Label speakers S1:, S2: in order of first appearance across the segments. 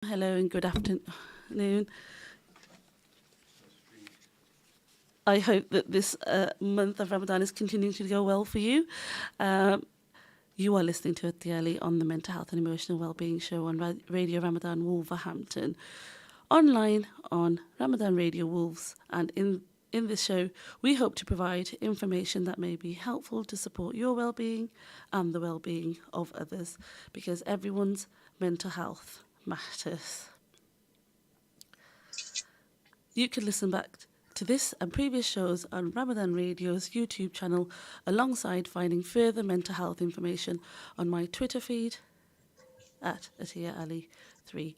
S1: Hello and good afternoon. I hope that this month of Ramadan is continuing to go well for you. Um, you are listening to Atiyah on the Mental Health and Emotional Wellbeing Show on Radio Ramadan Wolverhampton, online on Ramadan Radio Wolves, and in this show, we hope to provide information that may be helpful to support your well-being and the well-being of others, because everyone's mental health matters. You can listen back to this and previous shows on Ramadan Radio's YouTube channel, alongside finding further mental health information on my Twitter feed at Atiyah Ali 3.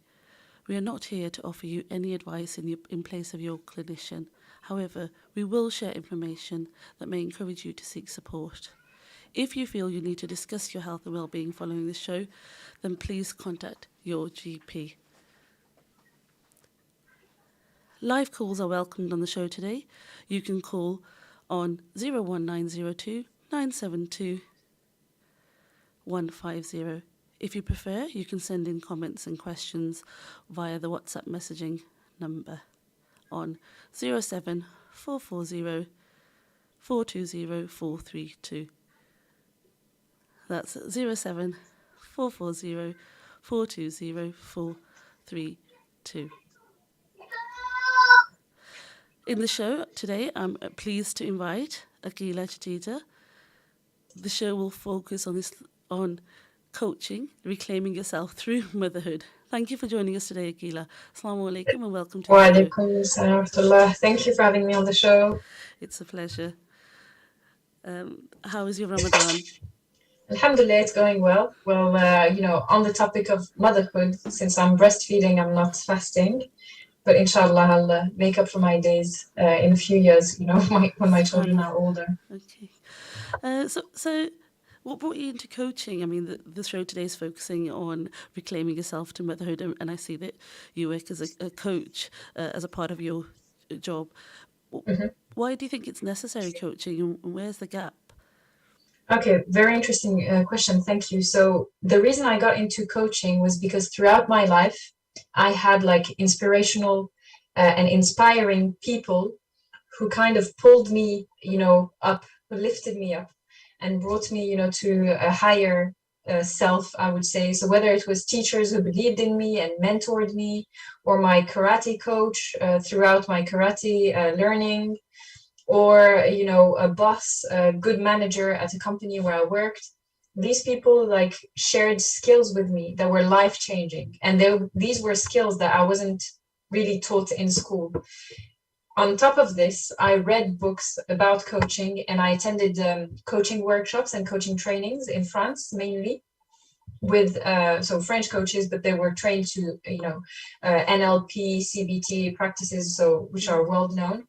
S1: We are not here to offer you any advice in place of your clinician. However, we will share information that may encourage you to seek support. If you feel you need to discuss your health and well-being following this show, then please contact your GP. Live calls are welcomed on the show today. You can call on 01902 972 150. If you prefer, you can send in comments and questions via the WhatsApp messaging number on 07440 420 432. That's 07440 420 432. In the show today, I'm pleased to invite Atiyah Jadida. The show will focus on coaching, reclaiming yourself through motherhood. Thank you for joining us today, Atiyah. Assalamu alaikum and welcome to the show.
S2: Wa alaikum assalam wa rahmatullah. Thank you for having me on the show.
S1: It's a pleasure. How is your Ramadan?
S2: Alhamdulillah, it's going well. Well, on the topic of motherhood, since I'm breastfeeding, I'm not fasting. But inshallah, I'll make up for my days in a few years, when my children are older.
S1: Okay. So what brought you into coaching? I mean, the show today is focusing on reclaiming yourself to motherhood, and I see that you work as a coach as a part of your job.
S2: Mm-hmm.
S1: Why do you think it's necessary coaching, and where's the gap?
S2: Okay, very interesting question. Thank you. So the reason I got into coaching was because throughout my life, I had like inspirational and inspiring people who kind of pulled me, up, who lifted me up and brought me, to a higher self, I would say. So whether it was teachers who believed in me and mentored me, or my karate coach throughout my karate learning, or a boss, a good manager at a company where I worked. These people like shared skills with me that were life changing, and these were skills that I wasn't really taught in school. On top of this, I read books about coaching, and I attended coaching workshops and coaching trainings in France mainly with French coaches, but they were trained to NLP, CBT practices, so which are world known.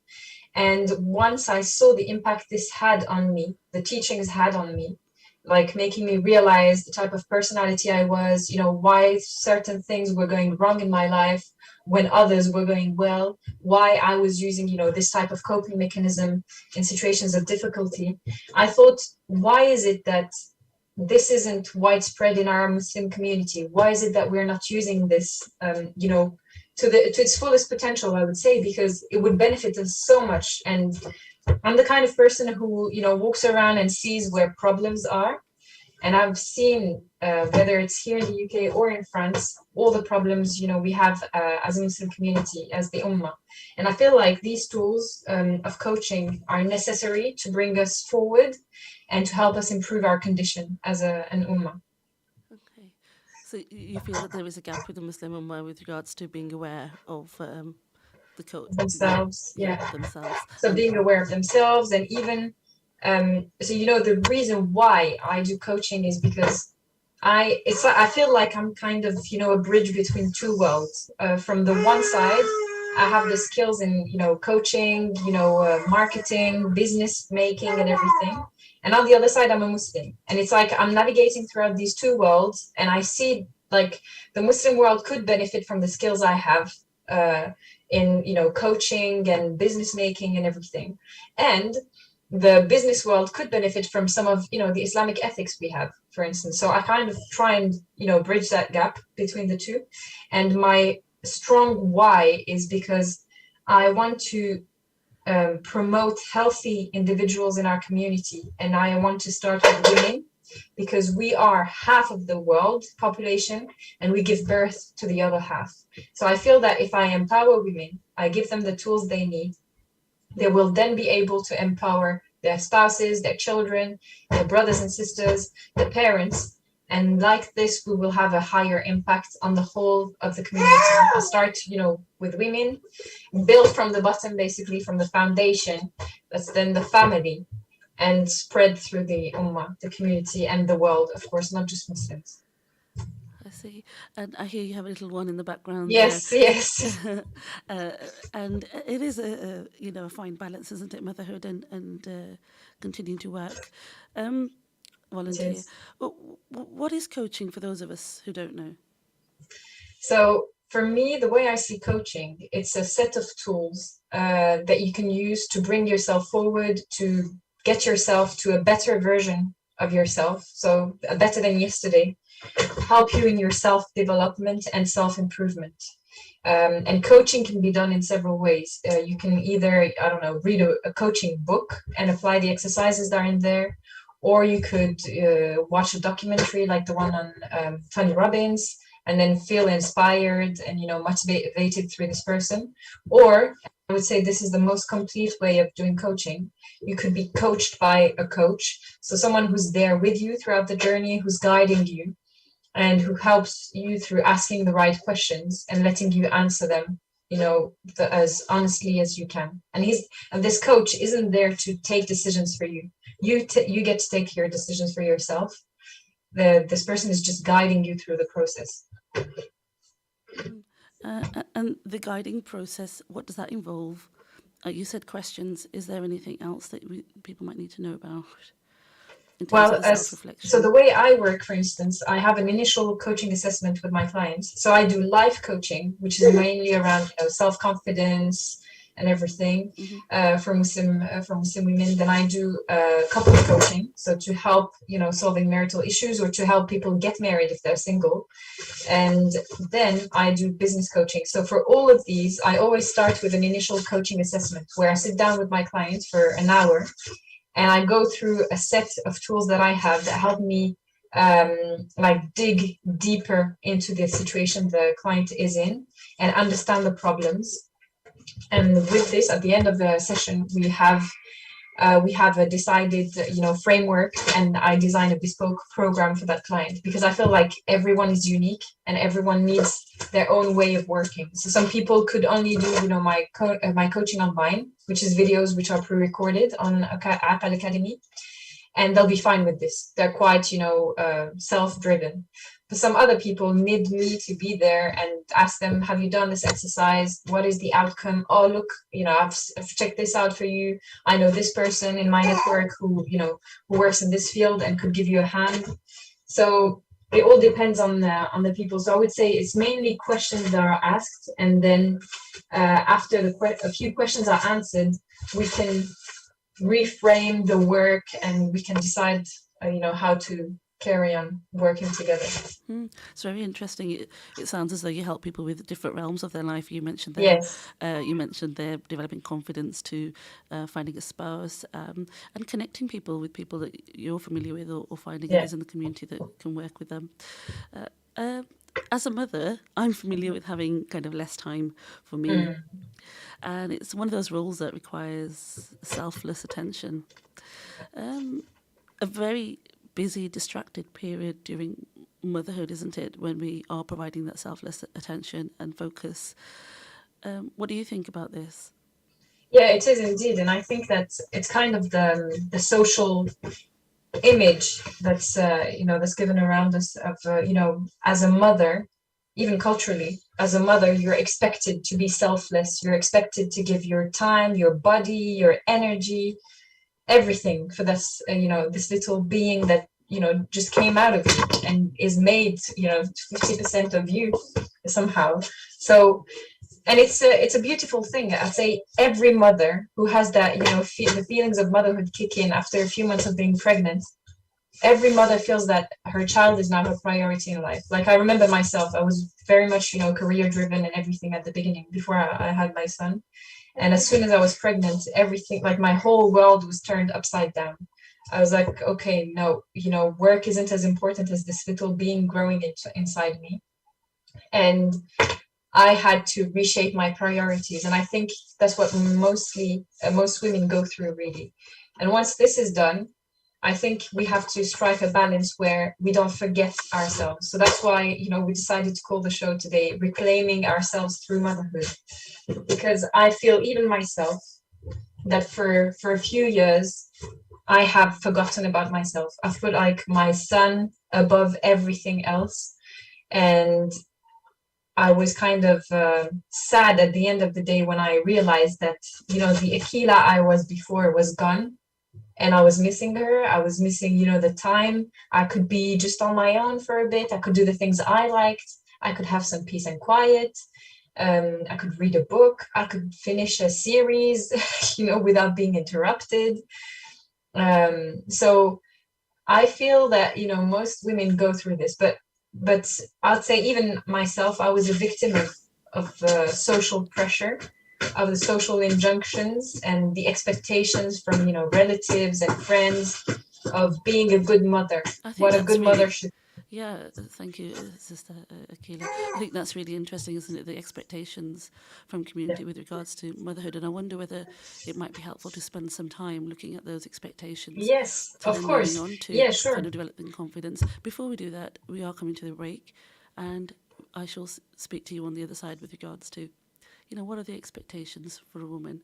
S2: And once I saw the impact this had on me, the teachings had on me, like making me realize the type of personality I was, why certain things were going wrong in my life when others were going well, why I was using, this type of coping mechanism in situations of difficulty. I thought, why is it that this isn't widespread in our Muslim community? Why is it that we're not using this, to its fullest potential, I would say, because it would benefit us so much. And I'm the kind of person who, walks around and sees where problems are. And I've seen, whether it's here in the UK or in France, all the problems, we have as a Muslim community, as the Ummah. And I feel like these tools of coaching are necessary to bring us forward and to help us improve our condition as an Ummah.
S1: Okay. So you feel that there is a gap with the Muslim Ummah with regards to being aware of
S2: themselves,
S1: themselves.
S2: So being aware of themselves, and even the reason why I do coaching is because I feel like I'm kind of a bridge between two worlds. From the one side, I have the skills in coaching, marketing, business making, and everything. And on the other side, I'm a Muslim, and it's like I'm navigating throughout these two worlds, and I see like the Muslim world could benefit from the skills I have in coaching and business making and everything. And the business world could benefit from some of, the Islamic ethics we have, for instance. So I kind of try and, bridge that gap between the two. And my strong why is because I want to promote healthy individuals in our community. And I want to start with women because we are half of the world population and we give birth to the other half. So I feel that if I empower women, I give them the tools they need, they will then be able to empower their spouses, their children, their brothers and sisters, their parents. And like this, we will have a higher impact on the whole of the community. I'll start, with women, build from the bottom, basically from the foundation. That's then the family, and spread through the ummah, the community, and the world, of course, not just Muslims.
S1: I see. And I hear you have a little one in the background there.
S2: Yes, yes.
S1: And it is a fine balance, isn't it? Motherhood and continuing to work, volunteer. What is coaching for those of us who don't know?
S2: So for me, the way I see coaching, it's a set of tools that you can use to bring yourself forward, to get yourself to a better version of yourself. So better than yesterday, help you in your self-development and self-improvement. And coaching can be done in several ways. You can either, I don't know, read a coaching book and apply the exercises that are in there, or you could watch a documentary like the one on Tony Robbins, and then feel inspired and, motivated through this person. Or I would say this is the most complete way of doing coaching. You could be coached by a coach. So someone who's there with you throughout the journey, who's guiding you, and who helps you through asking the right questions and letting you answer them, as honestly as you can. And this coach isn't there to take decisions for you. You get to take your decisions for yourself. This person is just guiding you through the process.
S1: And the guiding process, what does that involve? You said questions. Is there anything else that people might need to know about?
S2: Well, so the way I work, for instance, I have an initial coaching assessment with my clients. So I do life coaching, which is mainly around self-confidence and everything for Muslim women. Then I do couple coaching, so to help solving marital issues or to help people get married if they're single. And then I do business coaching. So for all of these, I always start with an initial coaching assessment where I sit down with my client for an hour. And I go through a set of tools that I have that help me dig deeper into the situation the client is in and understand the problems. And with this, at the end of the session, we have a decided, framework, and I design a bespoke program for that client because I feel like everyone is unique and everyone needs their own way of working. So some people could only do, my coaching online, which is videos which are pre-recorded on Aqal Academy, and they'll be fine with this. They're quite, self-driven. But some other people need me to be there and ask them, have you done this exercise? What is the outcome? Oh, look, I've checked this out for you. I know this person in my network who works in this field and could give you a hand. So it all depends on the people. So I would say it's mainly questions that are asked. And then after a few questions are answered, we can reframe the work and we can decide, how to carry on working together.
S1: It's very interesting. It sounds as though you help people with different realms of their life. You mentioned
S2: Yes.
S1: You mentioned they're developing confidence to finding a spouse and connecting people with people that you're familiar with or finding others in the community that can work with them. As a mother, I'm familiar with having kind of less time for me. And it's one of those roles that requires selfless attention. A very busy, distracted period during motherhood, isn't it, when we are providing that selfless attention and focus. What do you think about this?
S2: Yeah, it is indeed. And I think that it's kind of the social image that's that's given around us of as a mother, even culturally, as a mother, you're expected to be selfless. You're expected to give your time, your body, your energy, everything for this this little being that just came out of you and is made 50% of you somehow. So And it's a beautiful thing. I'd say every mother who has that, the feelings of motherhood kick in after a few months of being pregnant. Every mother feels that her child is now her priority in life. Like I remember myself, I was very much, career driven and everything at the beginning before I had my son. And as soon as I was pregnant, everything, like my whole world was turned upside down. I was like, okay, no, work isn't as important as this little being growing inside me. And I had to reshape my priorities. And I think that's what most women go through, really. And once this is done, I think we have to strike a balance where we don't forget ourselves. So that's why, we decided to call the show today, Reclaiming Ourselves Through Motherhood. Because I feel, even myself, that for a few years, I have forgotten about myself. I've put like my son above everything else. And I was kind of sad at the end of the day when I realized that, the Akila I was before was gone. And I was missing her. I was missing, the time I could be just on my own for a bit. I could do the things I liked. I could have some peace and quiet. I could read a book. I could finish a series, without being interrupted. So I feel that, most women go through this, but I'd say even myself, I was a victim of social pressure, of the social injunctions and the expectations from, relatives and friends of being a good mother, what a good mother should.
S1: Yeah, thank you, Sister Akila. I think that's really interesting, isn't it? The expectations from community with regards to motherhood. And I wonder whether it might be helpful to spend some time looking at those expectations.
S2: Yes, of course.
S1: On to
S2: yeah, sure.
S1: kind of developing confidence. Before we do that, we are coming to the break. And I shall speak to you on the other side with regards to, what are the expectations for a woman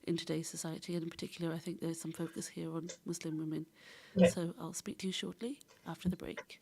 S1: in today's society? And in particular, I think there's some focus here on Muslim women. Yeah. So I'll speak to you shortly after the break.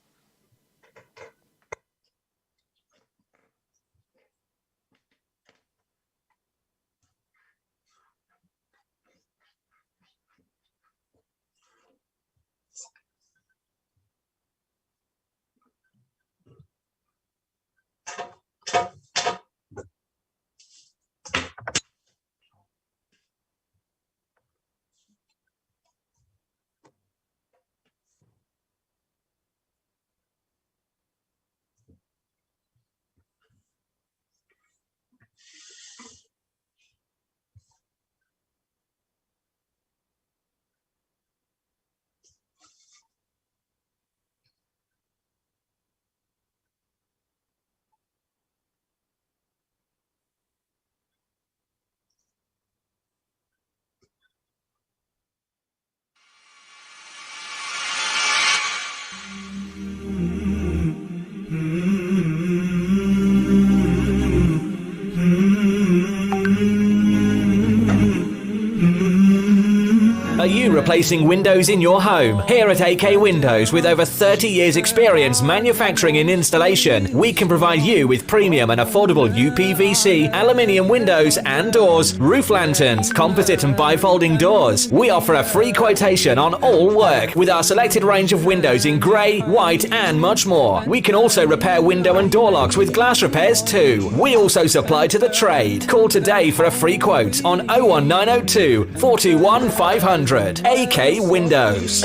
S3: Are you replacing windows in your home? Here at AK Windows, with over 30 years experience manufacturing and installation, we can provide you with premium and affordable UPVC, aluminium windows and doors, roof lanterns, composite and bifolding doors. We offer a free quotation on all work with our selected range of windows in grey, white and much more. We can also repair window and door locks with glass repairs too. We also supply to the trade. Call today for a free quote on 01902 421 500. AK Windows.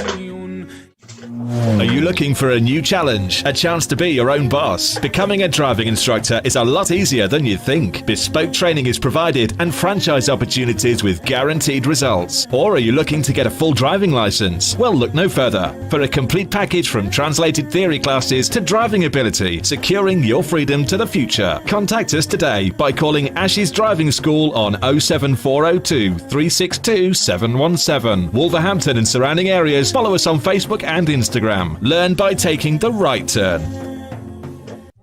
S4: Are you looking for a new challenge? A chance to be your own boss? Becoming a driving instructor is a lot easier than you think. Bespoke training is provided and franchise opportunities with guaranteed results. Or are you looking to get a full driving license? Well, look no further. For a complete package from translated theory classes to driving ability, securing your freedom to the future. Contact us today by calling Ashes Driving School on 07402 362 717. Wolverhampton and surrounding areas. Follow us on Facebook and Instagram. Learn by taking the right turn.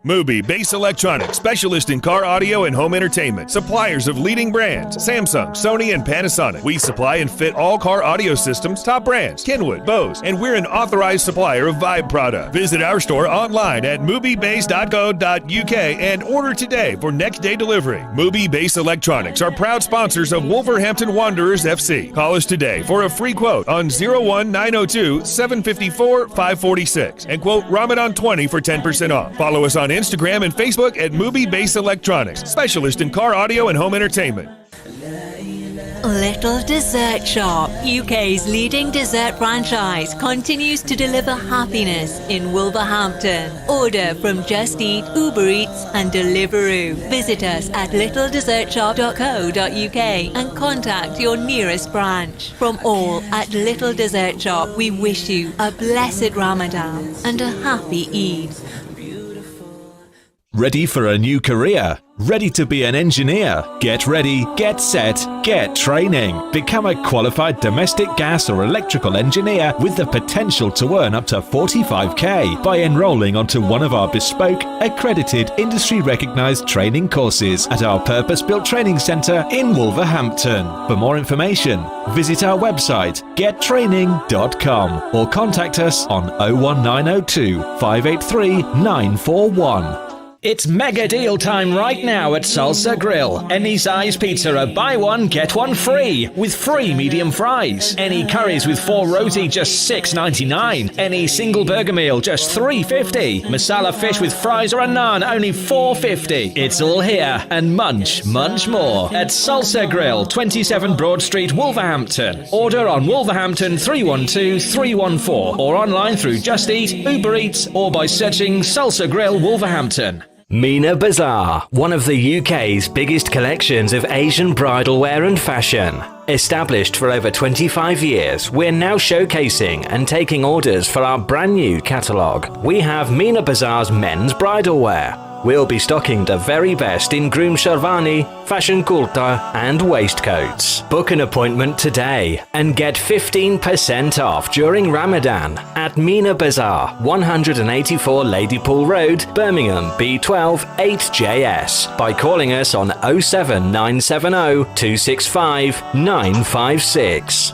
S5: Mubi Bass Electronics, specialist in car audio and home entertainment. Suppliers of leading brands, Samsung, Sony, and Panasonic. We supply and fit all car audio systems, top brands, Kenwood, Bose, and we're an authorized supplier of Vibe product. Visit our store online at mubibass.co.uk and order today for next day delivery. Mubi Bass Electronics are proud sponsors of Wolverhampton Wanderers FC. Call us today for a free quote on 01902 754 546 and quote Ramadan 20 for 10% off. Follow us on Instagram and Facebook at Mubi Base Electronics, specialist in car audio and home entertainment.
S6: Little Dessert Shop, UK's leading dessert franchise, continues to deliver happiness in Wolverhampton. Order from Just Eat, Uber Eats and Deliveroo. Visit us at littledessertshop.co.uk and contact your nearest branch. From all at Little Dessert Shop, we wish you a blessed Ramadan and a happy Eid.
S4: Ready for a new career? Ready to be an engineer? Get ready, get set, get training. Become a qualified domestic gas or electrical engineer with the potential to earn up to 45k by enrolling onto one of our bespoke, accredited, industry-recognized training courses at our purpose-built training centre in Wolverhampton. For more information, visit our website gettraining.com or contact us on 01902 583 941.
S3: It's mega deal time right now at Salsa Grill. Any size pizza, a buy one, get one free, with free medium fries. Any curries with 4 roti, just $6.99. Any single burger meal, just $3.50. Masala fish with fries or a naan, only $4.50. It's all here and much more at Salsa Grill, 27 Broad Street, Wolverhampton. Order on Wolverhampton 312-314 or online through Just Eat, Uber Eats or by searching Salsa Grill Wolverhampton.
S7: Mina Bazaar, one of the UK's biggest collections of Asian bridal wear and fashion. Established for over 25 years, we're now showcasing and taking orders for our brand new catalogue. We have Mina Bazaar's men's bridal wear. We'll be stocking the very best in groom sherwani, fashion kurta and waistcoats. Book an appointment today and get 15% off during Ramadan at Mina Bazaar, 184 Ladypool Road, Birmingham, B12 8JS by calling us on 07970 265 956.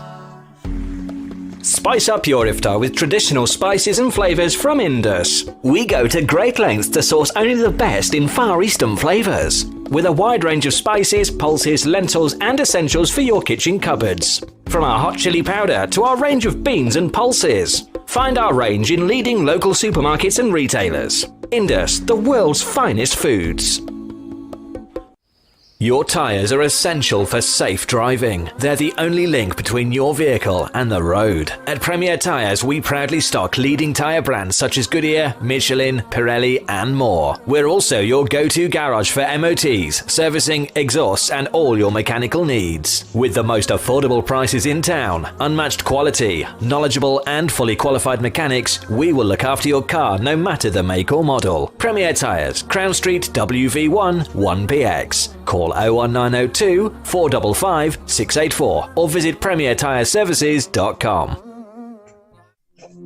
S7: Spice up your iftar with traditional spices and flavours from Indus. We go to great lengths to source only the best in Far Eastern flavours, with a wide range of spices, pulses, lentils and essentials for your kitchen cupboards. From our hot chili powder to our range of beans and pulses. Find our range in leading local supermarkets and retailers. Indus, the world's finest foods. Your tyres are essential for safe driving. They're the only link between your vehicle and the road. At Premier Tyres, we proudly stock leading tyre brands such as Goodyear, Michelin, Pirelli and more. We're also your go-to garage for MOTs, servicing, exhausts and all your mechanical needs. With the most affordable prices in town, unmatched quality, knowledgeable and fully qualified mechanics, we will look after your car no matter the make or model. Premier Tyres, Crown Street, WV1 1PX. Call 01902 455 684 or visit premiertyreservices.com.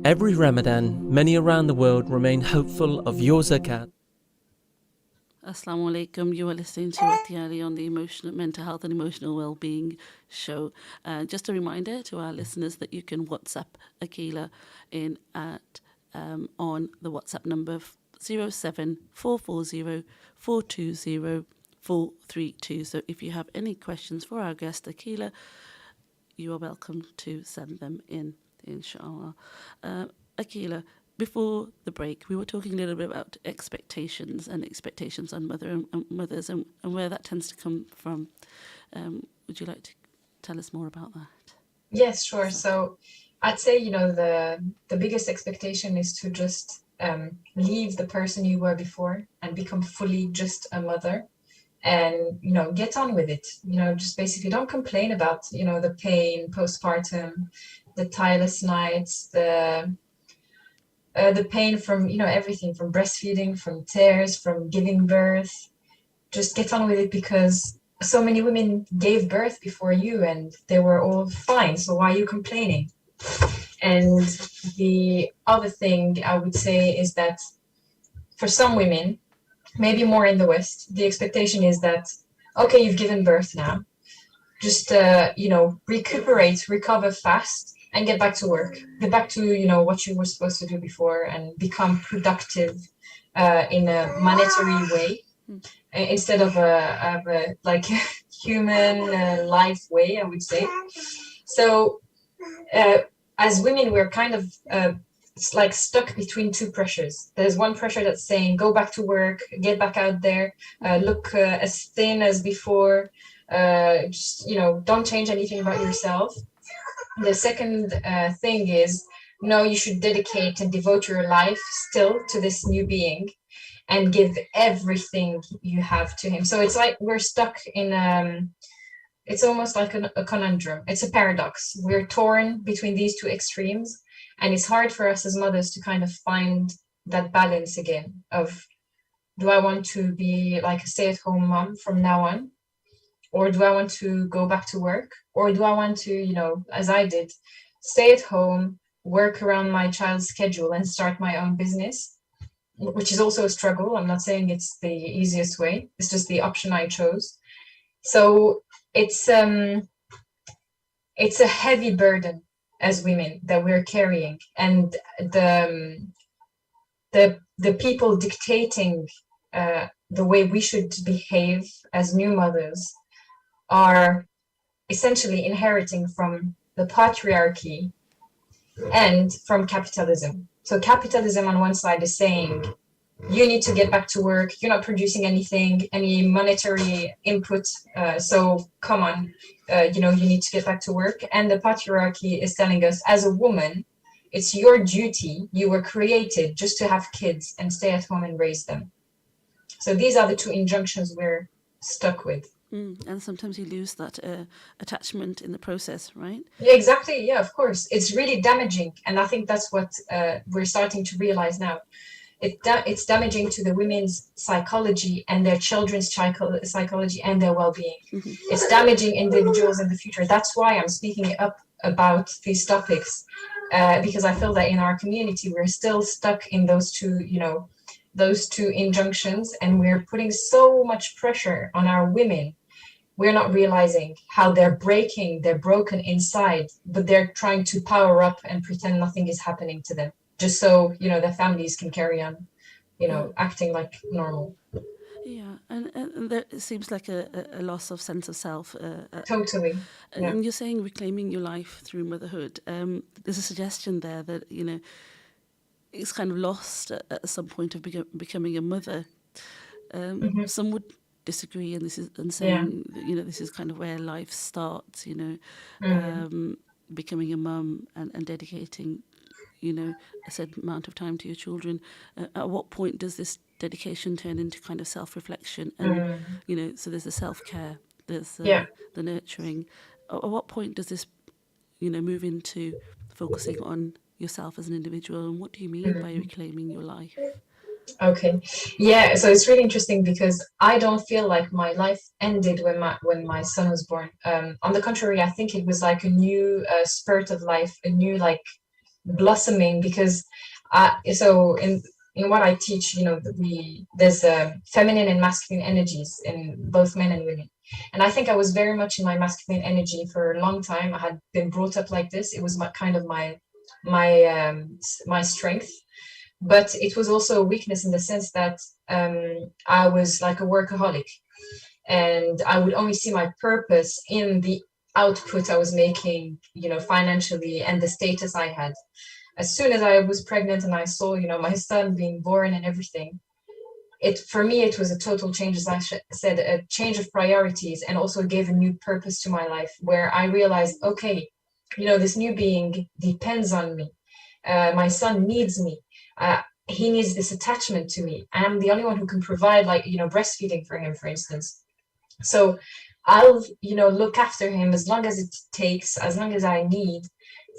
S8: Every Ramadan, many around the world remain hopeful of your zakat.
S1: Assalamu alaikum. You are listening to Atiyah on the Emotional Mental Health and Emotional Wellbeing show. Just a reminder to our listeners that you can WhatsApp Akila in at on the WhatsApp number 07440 420 432. So if you have any questions for our guest Akila, you are welcome to send them in, inshallah. Akila, before the break, we were talking a little bit about expectations on mothers and where that tends to come from. Would you like to tell us more about that?
S2: Yes, sure. So I'd say, the biggest expectation is to just leave the person you were before and become fully just a mother. And get on with it. Just basically don't complain about the pain postpartum, the tireless nights, the pain from everything, from breastfeeding, from tears, from giving birth. Just get on with it, because so many women gave birth before you and they were all fine, so why are you complaining? And the other thing I would say is that for some women, maybe more in the West, the expectation is that, okay, you've given birth now. Just, recuperate, recover fast and get back to work. Get back to, what you were supposed to do before and become productive in a monetary way instead of a human life way, I would say. So as women, we're kind of it's like stuck between two pressures. There's one pressure that's saying, go back to work, get back out there, look as thin as before, just, don't change anything about yourself. The second thing is, no, you should dedicate and devote your life still to this new being and give everything you have to him. So it's like we're stuck in it's almost like a conundrum. It's a paradox. We're torn between these two extremes, and it's hard for us as mothers to kind of find that balance again of, do I want to be like a stay-at-home mom from now on? Or do I want to go back to work? Or do I want to, as I did, stay at home, work around my child's schedule and start my own business, which is also a struggle. I'm not saying it's the easiest way. It's just the option I chose. So it's a heavy burden as women that we're carrying, and the people dictating the way we should behave as new mothers are essentially inheriting from the patriarchy and from capitalism. So capitalism on one side is saying, you need to get back to work, you're not producing anything, any monetary input, so come on, you need to get back to work. And the patriarchy is telling us, as a woman, it's your duty, you were created just to have kids and stay at home and raise them. So these are the two injunctions we're stuck with.
S1: And sometimes you lose that attachment in the process, right?
S2: Yeah, exactly. Yeah, of course. It's really damaging. And I think that's what we're starting to realize now. It's damaging to the women's psychology and their children's psychology and their well-being. Mm-hmm. It's damaging individuals in the future. That's why I'm speaking up about these topics, because I feel that in our community, we're still stuck in those two injunctions, and we're putting so much pressure on our women. We're not realizing how they're broken inside, but they're trying to power up and pretend nothing is happening to them, just so, their families can carry on, acting like normal.
S1: Yeah, and there seems like a loss of sense of self.
S2: Totally. Yeah.
S1: And you're saying reclaiming your life through motherhood. There's a suggestion there that, it's kind of lost at some point of becoming a mother. Mm-hmm. Some would disagree, and saying this is kind of where life starts. Becoming a mum and dedicating, a certain amount of time to your children. At what point does this dedication turn into kind of self-reflection? And so there's the self-care, there's the nurturing. At what point does this, move into focusing on yourself as an individual, and what do you mean by reclaiming your life?
S2: Okay, yeah, so it's really interesting because I don't feel like my life ended when my son was born. On the contrary, I think it was like a new spurt of life, a new like blossoming, because so in what I teach, there's feminine and masculine energies in both men and women. And I think I was very much in my masculine energy for a long time. I had been brought up like this. It was my strength, but it was also a weakness in the sense that I was like a workaholic, and I would only see my purpose in the output I was making, financially, and the status I had. As soon as I was pregnant and I saw, my son being born and everything, for me, it was a total change, as I said, a change of priorities, and also gave a new purpose to my life, where I realized, okay, this new being depends on me. My son needs me. He needs this attachment to me. And I'm the only one who can provide, like, breastfeeding for him, for instance. So I'll, look after him as long as it takes, as long as I need,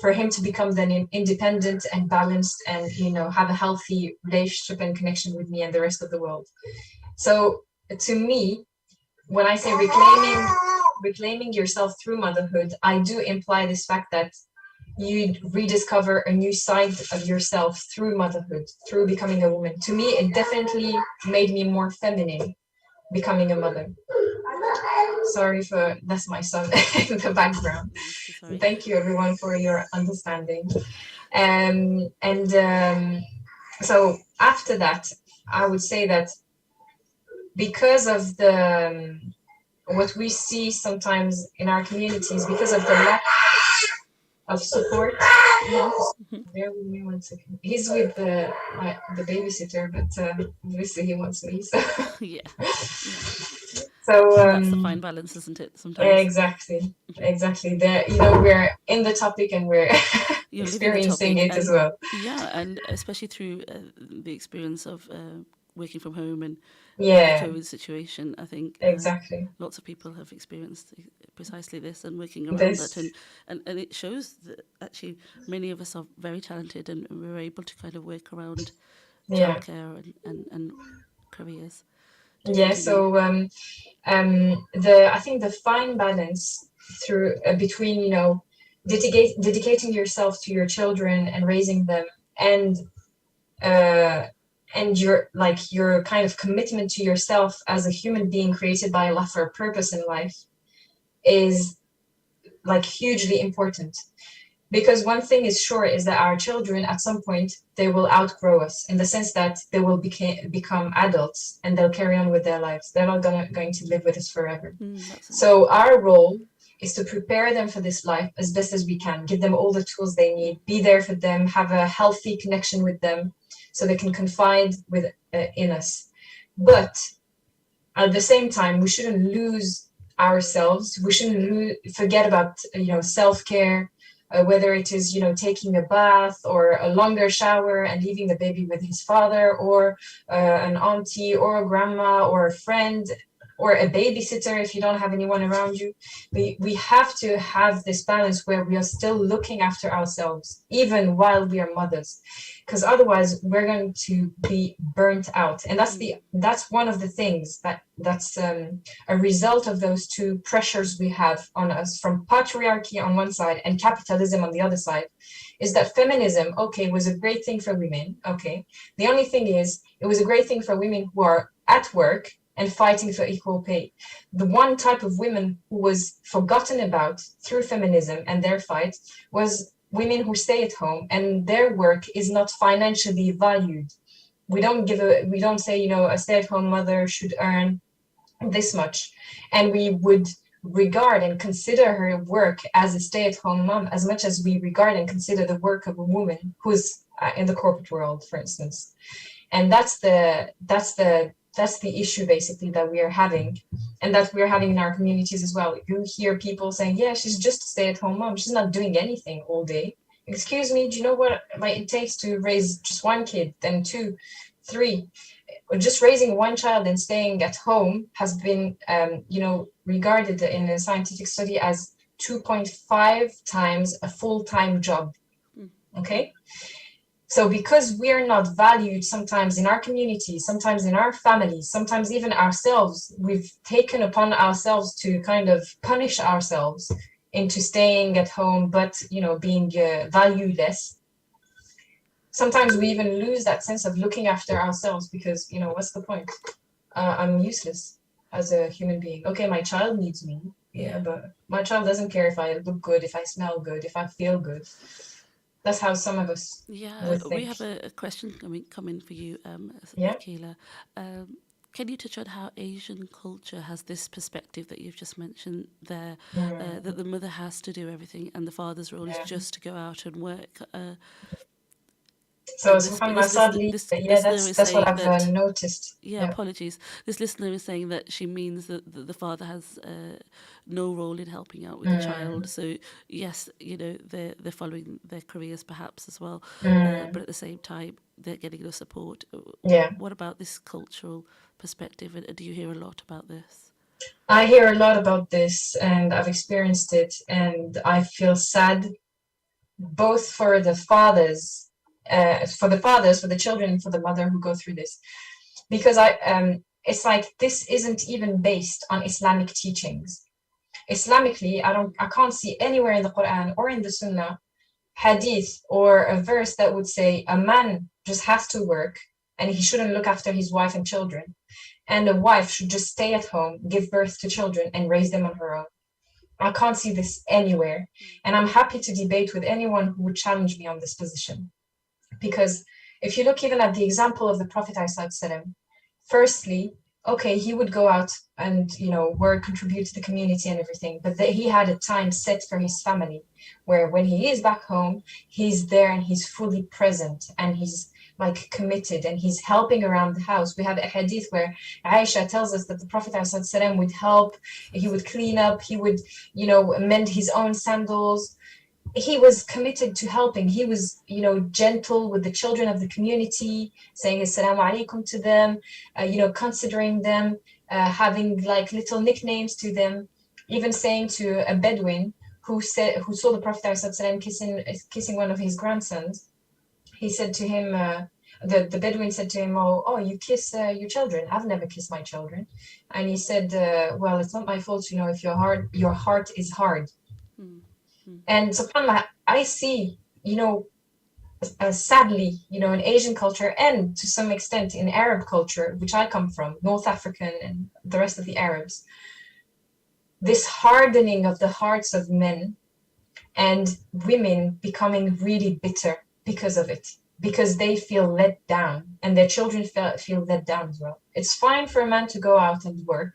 S2: for him to become then independent and balanced and, have a healthy relationship and connection with me and the rest of the world. So to me, when I say reclaiming yourself through motherhood, I do imply this fact that you rediscover a new side of yourself through motherhood, through becoming a woman. To me, it definitely made me more feminine, becoming a mother. Sorry that's my son in the background.
S1: Sorry.
S2: Thank you everyone for your understanding. So after that, I would say that because of what we see sometimes in our communities, because of the lack of support. Bear with me 1 second. He's with the babysitter, but obviously he wants me. So,
S1: Yeah.
S2: so
S1: That's the fine balance, isn't it? Sometimes
S2: exactly. There, we're in the topic and we're
S1: you're living the
S2: experiencing
S1: topic,
S2: it as
S1: and
S2: well.
S1: and especially through the experience of working from home and the
S2: Yeah,
S1: COVID situation, I think
S2: exactly.
S1: lots of people have experienced precisely this and working around that,
S2: This,
S1: and it shows that actually many of us are very talented and we're able to kind of work around
S2: yeah.
S1: childcare and careers to
S2: Yeah,
S1: continue.
S2: so I think the fine balance through between dedicating yourself to your children and raising them, and uh, your kind of commitment to yourself as a human being created by Allah for a purpose in life is like hugely important. Because one thing is sure is that our children at some point they will outgrow us, in the sense that they will become adults and they'll carry on with their lives. They're not going to live with us forever. So our role is to prepare them for this life as best as we can, give them all the tools they need, be there for them, have a healthy connection with them so they can confide in us. But at the same time, we shouldn't lose ourselves. We shouldn't forget about self-care, whether it is taking a bath or a longer shower and leaving the baby with his father, or an auntie or a grandma or a friend or a babysitter if you don't have anyone around you. We have to have this balance where we are still looking after ourselves even while we are mothers, because otherwise we're going to be burnt out. And that's one of the things that's a result of those two pressures we have on us from patriarchy on one side and capitalism on the other side, is that feminism, okay, was a great thing for women. Okay, the only thing is it was a great thing for women who are at work and fighting for equal pay. The one type of women who was forgotten about through feminism and their fight was women who stay at home and their work is not financially valued. We don't say, a stay-at-home mother should earn this much. And we would regard and consider her work as a stay-at-home mom as much as we regard and consider the work of a woman who's in the corporate world, for instance. And that's the issue basically that we are having, and that we're having in our communities as well. You hear people saying, yeah, she's just a stay-at-home mom, she's not doing anything all day. Excuse me, do you know what it takes to raise just one kid, then 2, 3? Just raising one child and staying at home has been regarded in a scientific study as 2.5 times a full-time job. Okay, so because we are not valued sometimes in our community, sometimes in our families, sometimes even ourselves, we've taken upon ourselves to kind of punish ourselves into staying at home, but being valueless. Sometimes we even lose that sense of looking after ourselves because what's the point? I'm useless as a human being. Okay, my child needs me, but my child doesn't care if I look good, if I smell good, if I feel good. That's how some of us would think.
S1: We have a question coming for you, Akila. Can you touch on how Asian culture has this perspective that you've just mentioned there, that the mother has to do everything and the father's role is just to go out and work?
S2: So sadly, that's what I've noticed.
S1: Yeah, apologies. This listener is saying that she means that the father has no role in helping out with the child. So yes, they're following their careers perhaps as well, but at the same time they're getting the support.
S2: Yeah.
S1: What about this cultural perspective? And do you hear a lot about this?
S2: I hear a lot about this, and I've experienced it, and I feel sad, both for the fathers. For the children, for the mother who go through this, because it's like this isn't even based on Islamic teachings. Islamically, I can't see anywhere in the Quran or in the Sunnah hadith or a verse that would say a man just has to work and he shouldn't look after his wife and children, and a wife should just stay at home, give birth to children, and raise them on her own. I can't see this anywhere, and I'm happy to debate with anyone who would challenge me on this position. Because if you look even at the example of the Prophet ﷺ, firstly, okay, he would go out and, work, contribute to the community and everything, but that he had a time set for his family, where when he is back home, he's there and he's fully present and he's like committed and he's helping around the house. We have a hadith where Aisha tells us that the Prophet ﷺ would help, he would clean up, he would, mend his own sandals. He was committed to helping. He was, gentle with the children of the community, saying assalamu alaikum to them, considering them, having like little nicknames to them, even saying to a Bedouin who saw the Prophet ﷺ kissing one of his grandsons. He said to him, the Bedouin said to him, oh, you kiss your children. I've never kissed my children. And he said, well, it's not my fault, if your heart is hard. And subhanAllah, I see, sadly, in Asian culture and to some extent in Arab culture, which I come from, North African and the rest of the Arabs, this hardening of the hearts of men and women becoming really bitter because of it, because they feel let down and their children feel let down as well. It's fine for a man to go out and work.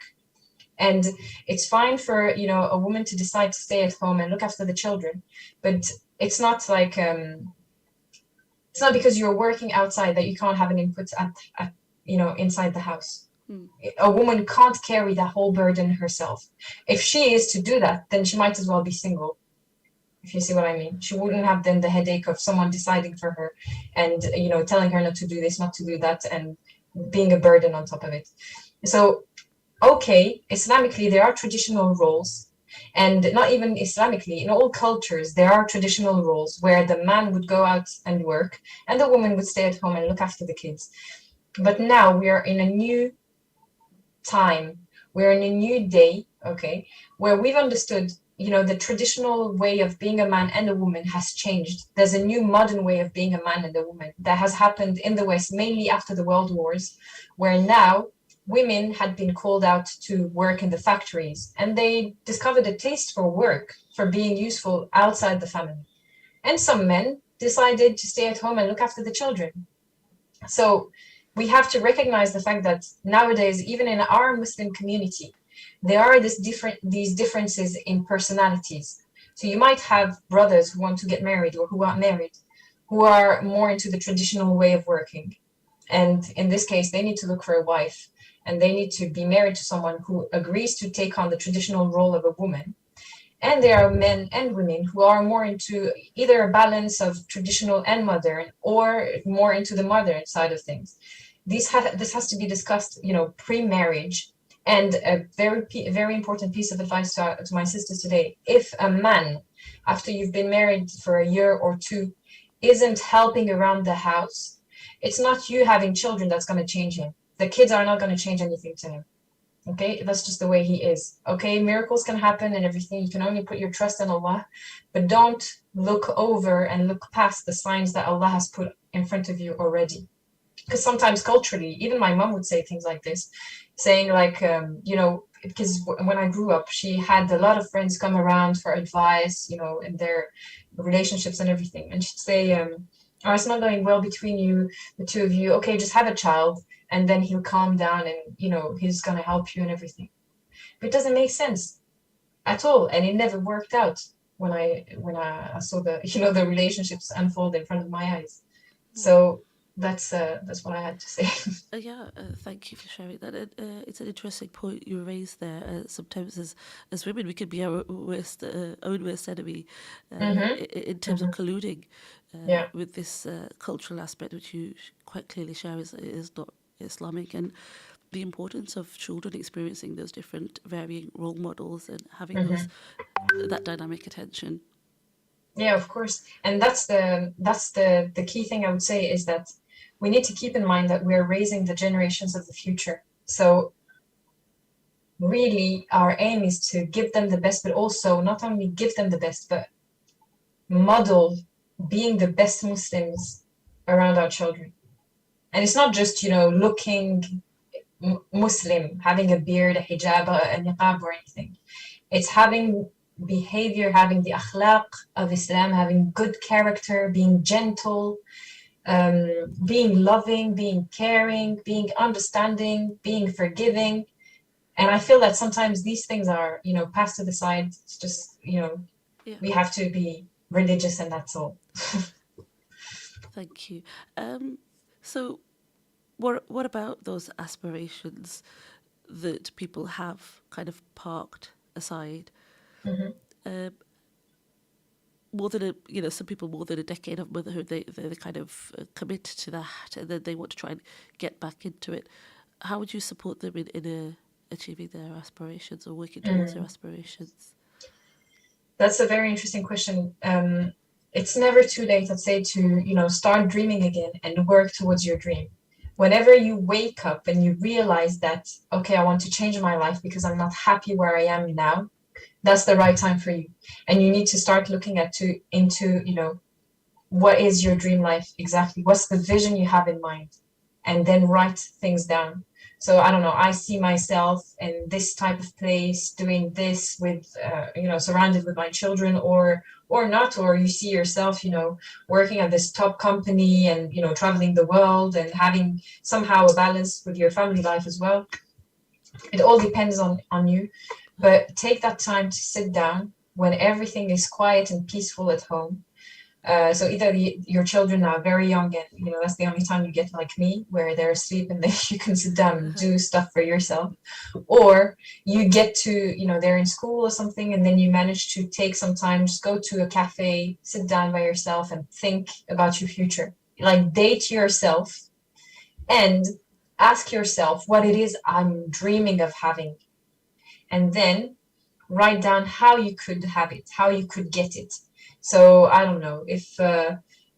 S2: And it's fine for, a woman to decide to stay at home and look after the children. But it's not like, it's not because you're working outside that you can't have an input at inside the house. A woman can't carry that whole burden herself. If she is to do that, then she might as well be single. If you see what I mean. She wouldn't have then the headache of someone deciding for her and, telling her not to do this, not to do that, and being a burden on top of it. So, okay, Islamically, there are traditional roles, and not even Islamically, in all cultures, there are traditional roles where the man would go out and work and the woman would stay at home and look after the kids. But now we are in a new time, we're in a new day, okay, where we've understood, the traditional way of being a man and a woman has changed. There's a new modern way of being a man and a woman that has happened in the West, mainly after the World Wars, where now women had been called out to work in the factories and they discovered a taste for work, for being useful outside the family. And some men decided to stay at home and look after the children. So we have to recognize the fact that nowadays, even in our Muslim community, there are these differences in personalities. So you might have brothers who want to get married or who are married, who are more into the traditional way of working. And in this case, they need to look for a wife. And they need to be married to someone who agrees to take on the traditional role of a woman. And there are men and women who are more into either a balance of traditional and modern, or more into the modern side of things. This has to be discussed, pre-marriage. And a very important piece of advice to my sisters today: if a man, after you've been married for a year or two, isn't helping around the house, it's not you having children that's going to change him. The kids are not going to change anything to him. Okay, that's just the way he is. Okay, miracles can happen and everything. You can only put your trust in Allah, but don't look over and look past the signs that Allah has put in front of you already. Because sometimes culturally, even my mom would say things like this, saying like, because when I grew up, she had a lot of friends come around for advice, in their relationships and everything. And she'd say, oh, it's not going well between you, the two of you. Okay, just have a child. And then he'll calm down and, he's going to help you and everything. But it doesn't make sense at all. And it never worked out when I saw the, the relationships unfold in front of my eyes. So that's what I had to say.
S1: Thank you for sharing that. It's an interesting point you raised there. Sometimes as women, we could be our own worst enemy in terms of colluding with this cultural aspect, which you quite clearly share is not Islamic, and the importance of children experiencing those different varying role models and having that dynamic attention.
S2: Yeah, of course. And that's the key thing I would say, is that we need to keep in mind that we're raising the generations of the future. So really our aim is to give them the best, but also not only give them the best, but model being the best Muslims around our children. And it's not just, looking Muslim, having a beard, a hijab, a niqab or anything. It's having behavior, having the akhlaq of Islam, having good character, being gentle, being loving, being caring, being understanding, being forgiving. And I feel that sometimes these things are, passed to the side. It's just,
S1: Yeah.
S2: we have to be religious and that's all.
S1: Thank you. So, what about those aspirations that people have kind of parked aside?
S2: Mm-hmm.
S1: More than some people more than a decade of motherhood, they kind of commit to that, and then they want to try and get back into it. How would you support them in achieving their aspirations or working towards their aspirations?
S2: That's a very interesting question. It's never too late, I'd say, to, start dreaming again and work towards your dream. Whenever you wake up and you realize that, okay, I want to change my life because I'm not happy where I am now, that's the right time for you. And you need to start looking into, what is your dream life exactly? What's the vision you have in mind? And then write things down. So I don't know, I see myself in this type of place doing this with, surrounded with my children, or not, or you see yourself, working at this top company and, traveling the world and having somehow a balance with your family life as well. It all depends on you, but take that time to sit down when everything is quiet and peaceful at home. So either your children are very young and, that's the only time you get like me, where they're asleep and then you can sit down and do stuff for yourself. Or you get to, they're in school or something, and then you manage to take some time, just go to a cafe, sit down by yourself and think about your future. Like, date yourself and ask yourself what it is I'm dreaming of having. And then write down how you could have it, how you could get it. So I don't know, if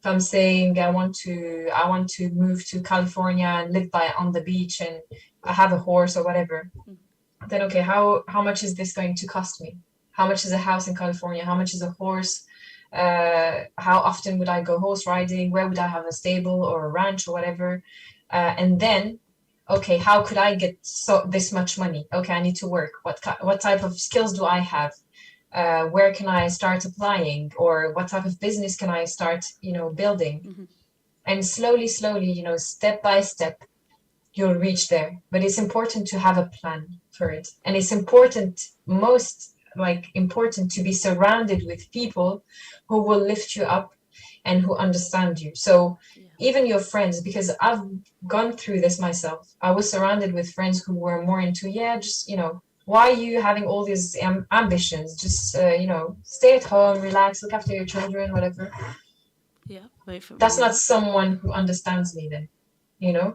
S2: I'm saying I want to move to California and live on the beach and I have a horse or whatever, then okay, how much is this going to cost me? How much is a house in California? How much is a horse? How often would I go horse riding? Where would I have a stable or a ranch or whatever? And then, okay, how could I get this much money? Okay, I need to work. What type of skills do I have? Where can I start applying, or what type of business can I start, building? And slowly, step by step, you'll reach there. But it's important to have a plan for it. And it's important to be surrounded with people who will lift you up and who understand you. So even your friends, because I've gone through this myself, I was surrounded with friends who were more into, just, why are you having all these ambitions? Just, stay at home, relax, look after your children, whatever.
S1: Yeah, very familiar.
S2: That's not someone who understands me then,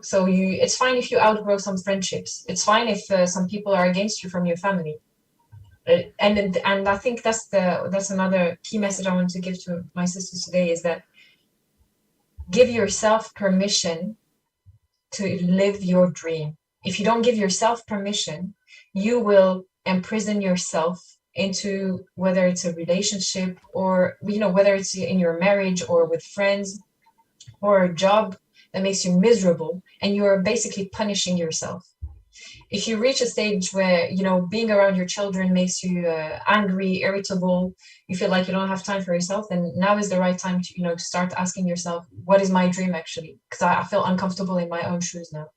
S2: So it's fine if you outgrow some friendships. It's fine if some people are against you from your family. And I think that's another key message I want to give to my sisters today, is that give yourself permission to live your dream. If you don't give yourself permission, you will imprison yourself into, whether it's a relationship or, whether it's in your marriage or with friends or a job that makes you miserable, and you're basically punishing yourself. If you reach a stage where, being around your children makes you angry, irritable, you feel like you don't have time for yourself, then now is the right time to, to start asking yourself, what is my dream actually? Because I feel uncomfortable in my own shoes now.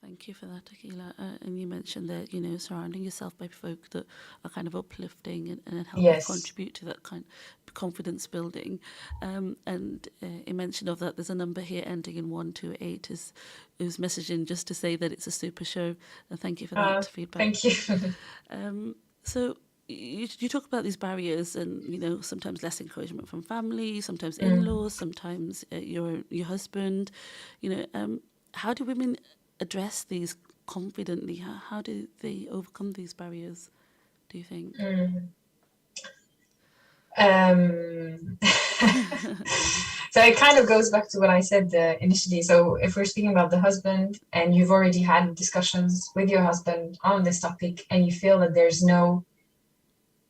S1: Thank you for that, Akila. And you mentioned that, surrounding yourself by folk that are kind of uplifting and help you contribute to that kind of confidence building. And in mention of that, there's a number here ending in 128 who's messaging just to say that it's a super show. And thank you for that feedback.
S2: Thank you.
S1: So you talk about these barriers and, sometimes less encouragement from family, sometimes in-laws, sometimes your husband. How do women address these confidently? How do they overcome these barriers, do you think?
S2: So it kind of goes back to what I said initially. So if we're speaking about the husband and you've already had discussions with your husband on this topic and you feel that there's no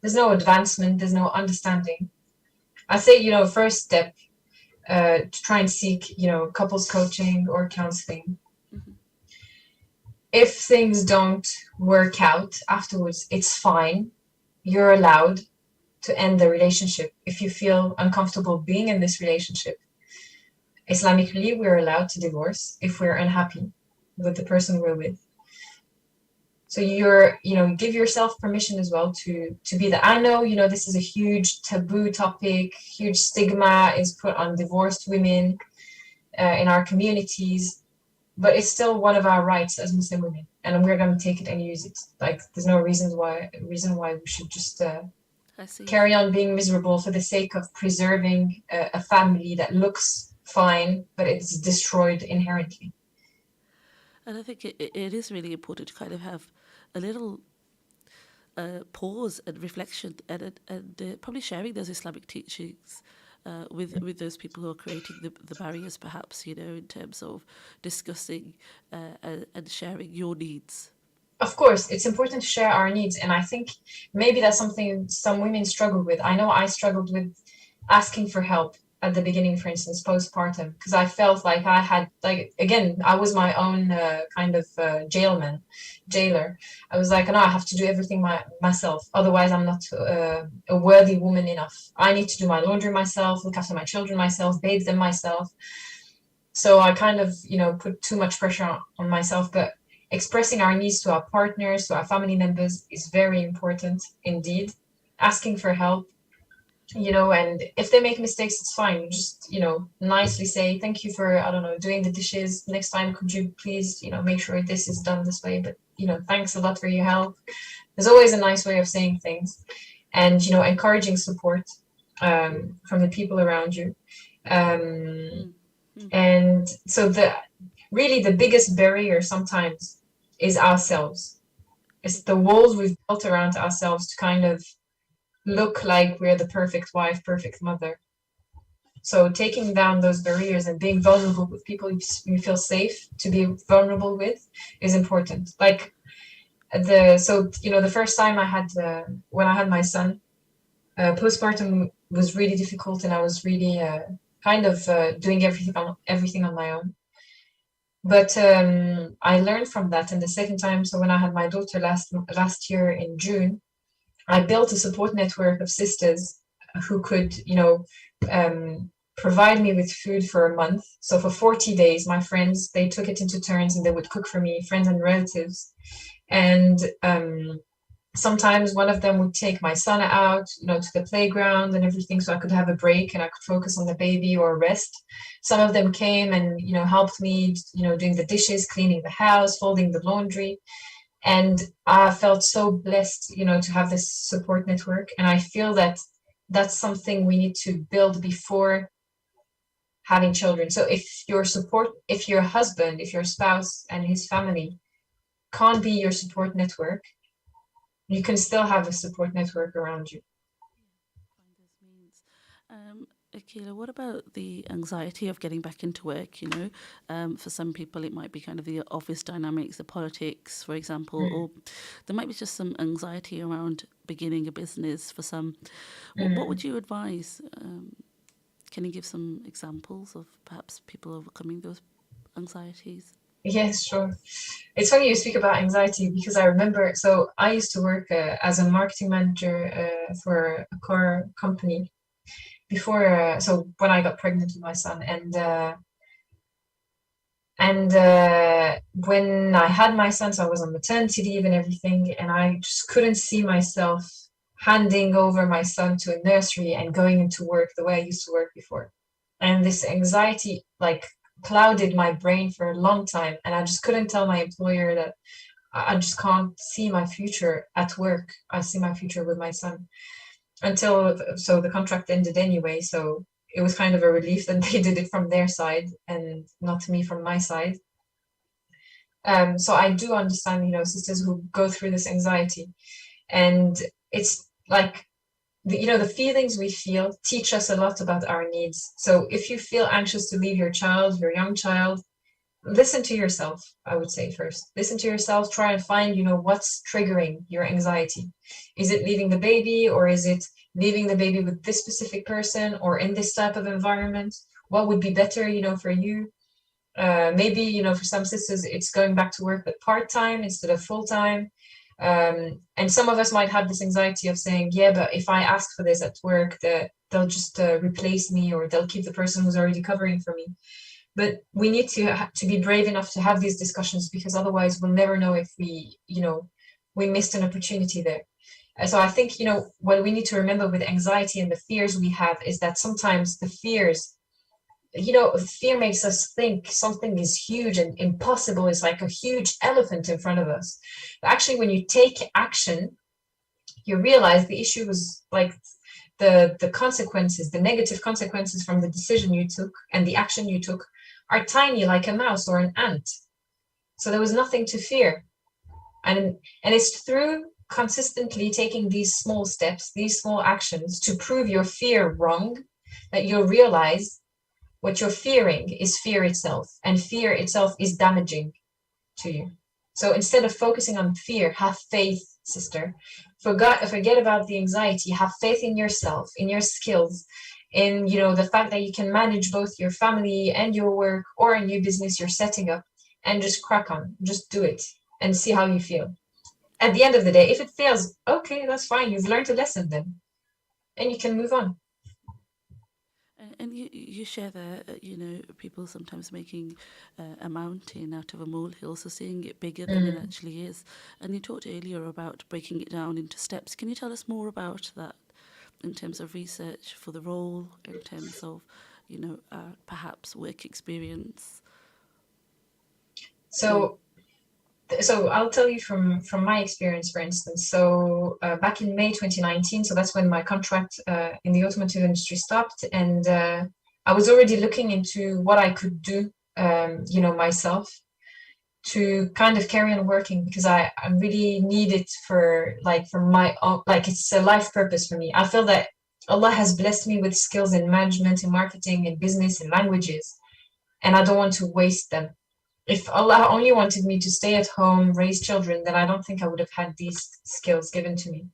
S2: advancement, there's no understanding, I say, first step, to try and seek, couples coaching or counseling. If things don't work out afterwards, it's fine. You're allowed to end the relationship if you feel uncomfortable being in this relationship. Islamically, we're allowed to divorce if we're unhappy with the person we're with. So give yourself permission as well to be that. I know, this is a huge taboo topic, huge stigma is put on divorced women in our communities, but it's still one of our rights as Muslim women, and we're going to take it and use it. Like, there's no reason why we should just carry on being miserable for the sake of preserving a family that looks fine, but it's destroyed inherently.
S1: And I think it is really important to kind of have a little pause and reflection and probably sharing those Islamic teachings with those people who are creating the barriers, perhaps, in terms of discussing and sharing your needs.
S2: Of course, it's important to share our needs. And I think maybe that's something some women struggle with. I know I struggled with asking for help at the beginning, for instance, postpartum, because I felt like I had, again, I was my own kind of jailer. I was like, no, I have to do everything myself. Otherwise, I'm not a worthy woman enough. I need to do my laundry myself, look after my children myself, bathe them myself. So I kind of, put too much pressure on myself. But expressing our needs to our partners, to our family members is very important indeed. Asking for help, and if they make mistakes, it's fine. Just, nicely say, thank you for, I don't know, doing the dishes. Next time, could you please, make sure this is done this way? But, thanks a lot for your help. There's always a nice way of saying things, and, encouraging support from the people around you. And so really the biggest barrier sometimes is ourselves. It's the walls we've built around ourselves to kind of look like we're the perfect wife, perfect mother. So taking down those barriers and being vulnerable with people you feel safe to be vulnerable with is important. Like the first time when I had my son, postpartum was really difficult, and I was really doing everything on my own. But I learned from that. And the second time, so when I had my daughter last year in June, I built a support network of sisters who could, provide me with food for a month. So for 40 days, my friends, they took it into turns and they would cook for me, friends and relatives. And sometimes one of them would take my son out, to the playground and everything, so I could have a break and I could focus on the baby or rest. Some of them came and, helped me, doing the dishes, cleaning the house, folding the laundry. And I felt so blessed, to have this support network. And I feel that that's something we need to build before having children. So if your husband, if your spouse and his family can't be your support network, you can still have a support network around you.
S1: Akila, what about the anxiety of getting back into work? For some people, it might be kind of the office dynamics, the politics, for example, or there might be just some anxiety around beginning a business for some. What would you advise? Can you give some examples of perhaps people overcoming those anxieties?
S2: Yes, sure. It's funny you speak about anxiety, because I remember, so I used to work as a marketing manager for a car company before, so when I got pregnant with my son, and when I had my son, so I was on maternity leave and everything, and I just couldn't see myself handing over my son to a nursery and going into work the way I used to work before. And this anxiety clouded my brain for a long time, and I just couldn't tell my employer that I just can't see my future at work. I see my future with my son. So the contract ended anyway, so it was kind of a relief that they did it from their side and not me from my side. So I do understand, sisters who go through this anxiety, and it's like, the feelings we feel teach us a lot about our needs. So if you feel anxious to leave your young child, listen to yourself. I would say first, listen to yourself, try and find, what's triggering your anxiety. Is it leaving the baby, or is it leaving the baby with this specific person or in this type of environment? What would be better, for you? Maybe, for some sisters, it's going back to work, but part-time instead of full-time. And some of us might have this anxiety of saying, yeah, but if I ask for this at work, they'll just replace me, or they'll keep the person who's already covering for me. But we need to be brave enough to have these discussions, because otherwise we'll never know if we missed an opportunity there. So I think, what we need to remember with anxiety and the fears we have is that sometimes the fears, fear makes us think something is huge and impossible. It's like a huge elephant in front of us. But actually, when you take action, you realize the issue was like the consequences, the negative consequences from the decision you took and the action you took are tiny, like a mouse or an ant. So there was nothing to fear. And it's through consistently taking these small steps, these small actions to prove your fear wrong, that you'll realize what you're fearing is fear itself, and fear itself is damaging to you. So instead of focusing on fear, have faith, sister. Forget about the anxiety. Have faith in yourself, in your skills, in the fact that you can manage both your family and your work, or a new business you're setting up, and just crack on. Just do it and see how you feel. At the end of the day, if it fails, okay, that's fine. You've learned a lesson then, and you can move on.
S1: And you share there, people sometimes making a mountain out of a molehill, so seeing it bigger than it actually is. And you talked earlier about breaking it down into steps. Can you tell us more about that in terms of research for the role, in terms of, perhaps work experience?
S2: So I'll tell you from my experience, for instance. So back in May 2019, so that's when my contract in the automotive industry stopped, and I was already looking into what I could do, myself, to kind of carry on working, because I really need it for my own, it's a life purpose for me. I feel that Allah has blessed me with skills in management, in marketing, in business, in languages, and I don't want to waste them. If Allah only wanted me to stay at home, raise children, then I don't think I would have had these skills given to me.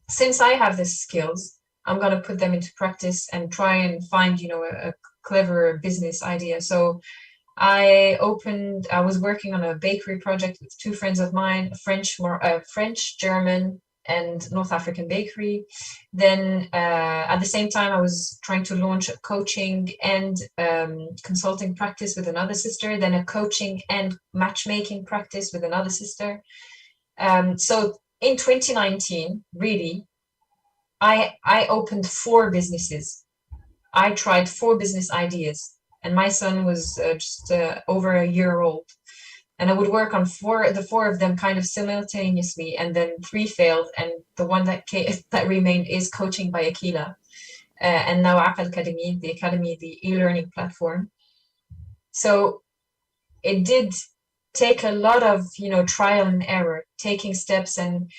S2: Since I have these skills, I'm going to put them into practice and try and find, a clever business idea. So I was working on a bakery project with two friends of mine, French, German, and North African bakery. Then at the same time, I was trying to launch a coaching and consulting practice with another sister, then a coaching and matchmaking practice with another sister. So in 2019, really, I opened 4 businesses. I tried 4 business ideas, and my son was just over a year old. And I would work on the four of them kind of simultaneously, and then 3 failed, and the one that remained is Coaching by Akila, and now Aqal Academy, the e-learning platform. So it did take a lot of trial and error, taking steps and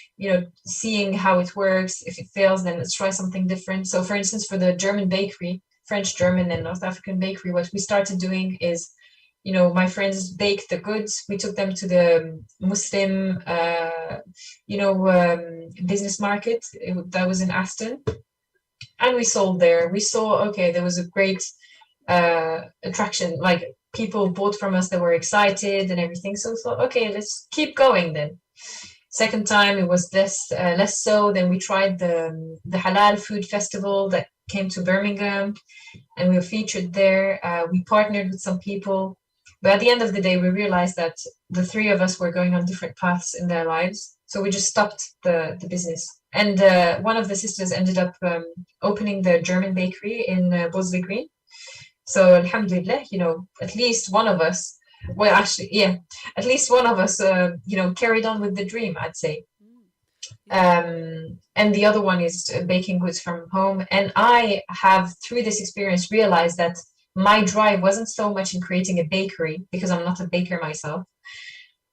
S2: seeing how it works. If it fails, then let's try something different. So for instance, for the German bakery, French, German, and North African bakery, what we started doing is, my friends baked the goods. We took them to the Muslim, business market that was in Aston, and we sold there. We saw, okay, there was a great attraction. Like, people bought from us, they were excited and everything. So we thought, okay, let's keep going then. Second time, it was less so. Then we tried the Halal Food Festival that came to Birmingham, and we were featured there. We partnered with some people. But at the end of the day, we realized that the 3 of us were going on different paths in their lives. So we just stopped the business. And one of the sisters ended up opening the German bakery in Bosley Green. So alhamdulillah, at least one of us, at least one of us, carried on with the dream, I'd say. And the other one is baking goods from home. And I have, through this experience, realized that my drive wasn't so much in creating a bakery, because I'm not a baker myself,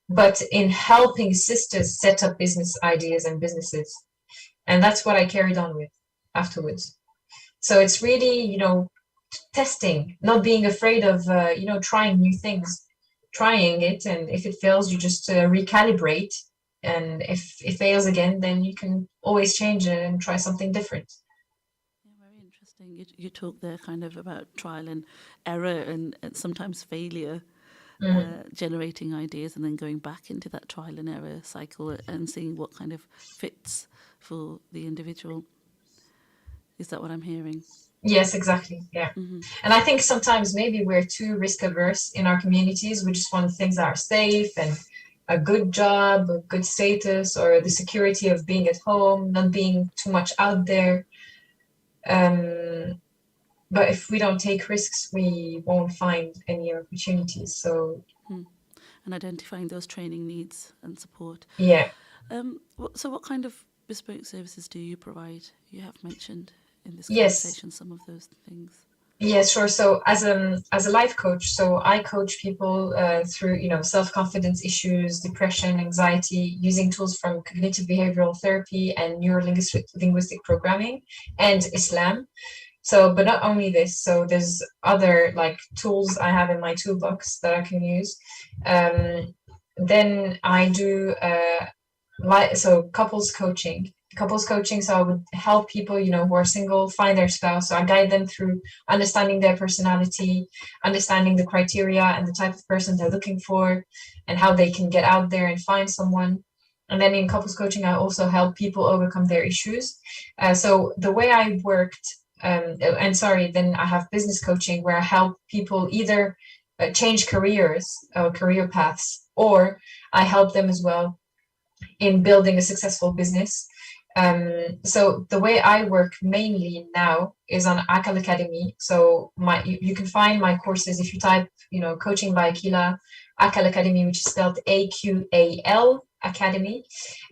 S2: but in helping sisters set up business ideas and businesses. And that's what I carried on with afterwards. So it's really, testing, not being afraid of, trying new things, trying it. And if it fails, you just recalibrate. And if it fails again, then you can always change it and try something different.
S1: Very interesting. You talk there kind of about trial and error and sometimes failure, generating ideas and then going back into that trial and error cycle and seeing what kind of fits for the individual. Is that what I'm hearing?
S2: Yes, exactly. Yeah. And I think sometimes maybe we're too risk averse in our communities. We just want things that are safe and a good job, a good status, or the security of being at home, not being too much out there. But if we don't take risks, we won't find any opportunities. So,
S1: And identifying those training needs and support.
S2: yeah.
S1: So what kind of bespoke services do you provide? You have mentioned in this
S2: Yes.
S1: conversation some of those things.
S2: Yeah, sure. So as a life coach, so I coach people through, self-confidence issues, depression, anxiety, using tools from cognitive behavioral therapy and neuro-linguistic programming and Islam. So, but not only this, so there's other like tools I have in my toolbox that I can use. Then I do couples coaching. So I would help people, who are single find their spouse. So I guide them through understanding their personality, understanding the criteria and the type of person they're looking for, and how they can get out there and find someone. And then in couples coaching, I also help people overcome their issues. So the way I worked, then I have business coaching where I help people either change careers or career paths, or I help them as well in building a successful business. So the way I work mainly now is on Akal Academy. So you can find my courses if you type, coaching by Akila, Akal Academy, which is spelled AQAL Academy.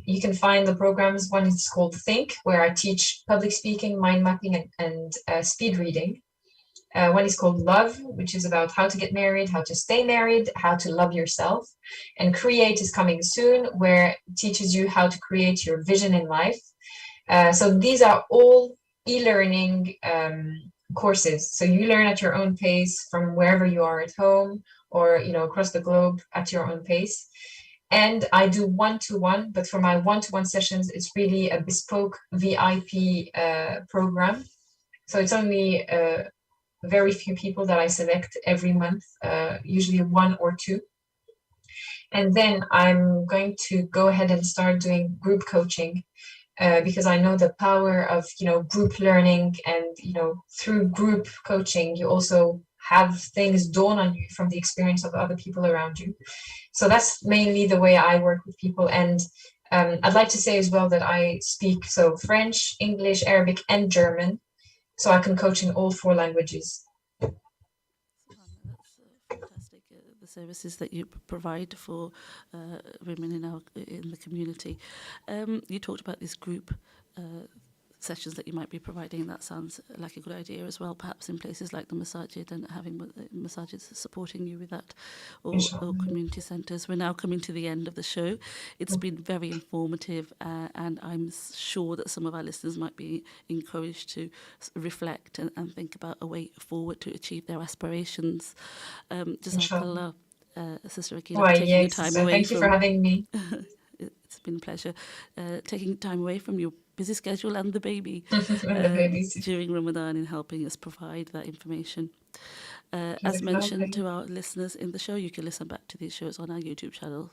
S2: You can find the programs. One is called Think, where I teach public speaking, mind mapping, and speed reading. One is called Love, which is about how to get married, how to stay married, how to love yourself. And Create is coming soon, where it teaches you how to create your vision in life. So these are all e-learning courses. So you learn at your own pace from wherever you are at home or, across the globe at your own pace. And I do one-to-one, but for my one-to-one sessions, it's really a bespoke VIP program. So it's only very few people that I select every month, usually one or two. And then I'm going to go ahead and start doing group coaching because I know the power of, group learning, and, through group coaching, you also have things dawn on you from the experience of other people around you. So that's mainly the way I work with people. And I'd like to say as well that I speak French, English, Arabic, and German. So I can coach in all 4 languages.
S1: That's fantastic. The services that you provide for women in the community. You talked about this group sessions that you might be providing. That sounds like a good idea as well, perhaps in places like the Masajid and having Masajids supporting you with that, or community centres. We're now coming to the end of the show. It's been very informative, and I'm sure that some of our listeners might be encouraged to reflect and think about a way forward to achieve their aspirations. Jazakallah, Sister Akila, taking your time away.
S2: Thank you for having me.
S1: It's been a pleasure taking time away from your busy schedule and the baby during Ramadan and helping us provide that information. As mentioned to our listeners in the show, you can listen back to these shows on our YouTube channel.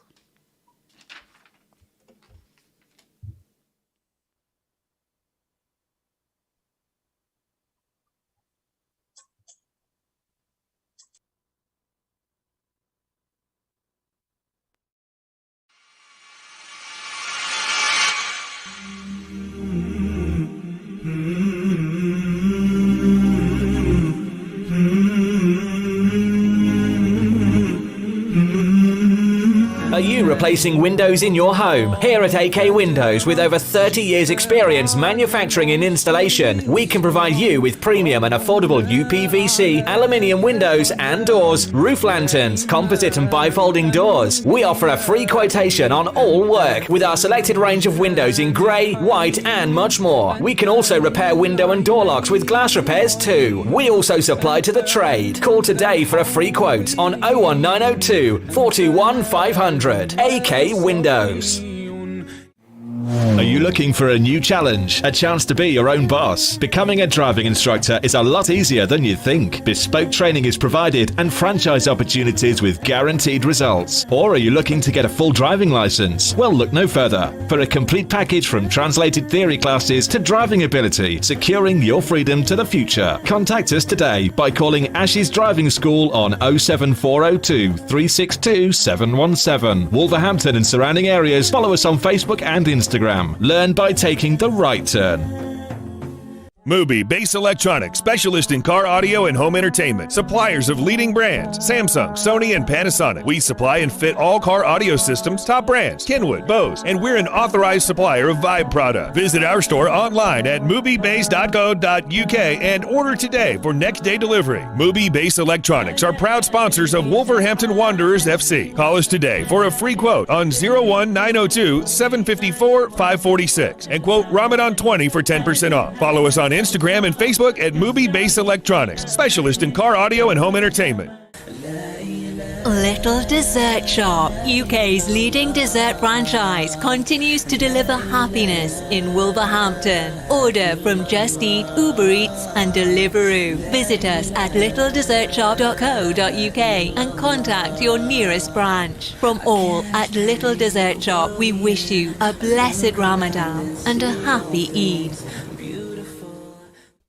S3: Are you replacing windows in your home? Here at AK Windows, with over 30 years experience manufacturing and installation, we can provide you with premium and affordable UPVC, aluminium windows and doors, roof lanterns, composite and bifolding doors. We offer a free quotation on all work with our selected range of windows in grey, white and much more. We can also repair window and door locks with glass repairs too. We also supply to the trade. Call today for a free quote on 01902 421 500. AK Windows.
S4: Are Are you looking for a new challenge? A chance to be your own boss? Becoming a driving instructor is a lot easier than you think. Bespoke training is provided and franchise opportunities with guaranteed results. Or are you looking to get a full driving license? Well, look no further. For a complete package from translated theory classes to driving ability, securing your freedom to the future, contact us today by calling Ash's Driving School on 07402 362 717. Wolverhampton and surrounding areas, follow us on Facebook and Instagram. Learn by taking the right turn.
S5: Mubi Base Electronics, specialist in car audio and home entertainment. Suppliers of leading brands, Samsung, Sony, and Panasonic. We supply and fit all car audio systems, top brands, Kenwood, Bose, and we're an authorized supplier of Vibe product. Visit our store online at mubibase.co.uk and order today for next day delivery. Mubi Base Electronics are proud sponsors of Wolverhampton Wanderers FC. Call us today for a free quote on 01902 754 546 and quote Ramadan 20 for 10% off. Follow us on Instagram and Facebook at Mubi Base Electronics, specialist in car audio and home entertainment.
S6: Little Dessert Shop, UK's leading dessert franchise, continues to deliver happiness in Wolverhampton. Order from Just Eat, Uber Eats and Deliveroo. Visit us at littledessertshop.co.uk and contact your nearest branch. From all at Little Dessert Shop, we wish you a blessed Ramadan and a happy Eid.